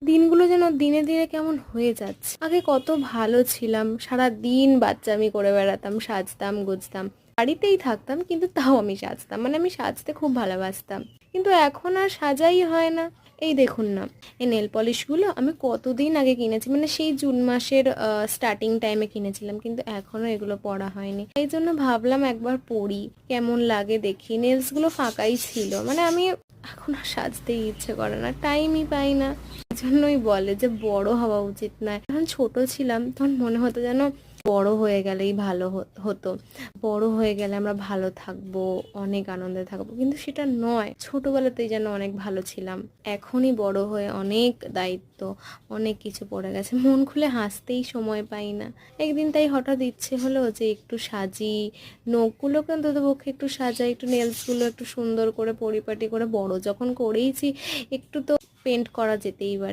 দিনগুলো যেন দিনে দিনে কেমন হয়ে যাচ্ছে। আগে কত ভালো ছিলাম, সারাদিন বাচ্চামি করে বেড়াতাম, সাজতাম গুজতাম, বাড়িতেই থাকতাম কিন্তু তাও আমি সাজতাম, মানে আমি সাজতে খুব ভালোবাসতাম। কিন্তু এখন আর সাজাই হয় না। এই দেখুন না, এই নেল পলিশগুলো আমি কতদিন আগে কিনেছি, মানে সেই জুন মাসের স্টার্টিং টাইমে কিনেছিলাম, কিন্তু এখনও এগুলো পরা হয়নি। এই জন্য ভাবলাম একবার পরি, কেমন লাগে দেখি। নেলসগুলো ফাঁকাই ছিল, মানে আমি এখন আর সাজতেই ইচ্ছে করে না, টাইমই পাই না। জন্যই বলে যে বড় হওয়া উচিত নয়। যখন ছোট ছিলাম তখন মনে হতো যেন বড় হয়ে গেলেই ভালো হতো, বড় হয়ে গেলে আমরা ভালো থাকবো, অনেক আনন্দে থাকবো, কিন্তু সেটা নয়। ছোটবেলাতেই যেন অনেক ভালো ছিলাম, এখনই বড় হয়ে অনেক দায়িত্ব, অনেক কিছু পড়ে গেছে, মন খুলে হাসতেই সময় পাই না। একদিন তাই হঠাৎ ইচ্ছে হলো যে একটু সাজি, নখগুলোকে অন্তত পক্ষে একটু সাজাই, একটু নেলসগুলো একটু সুন্দর করে পরিপাটি করে, বড় যখন করেইছি একটু তো পেন্ট করা যেতেই পারে।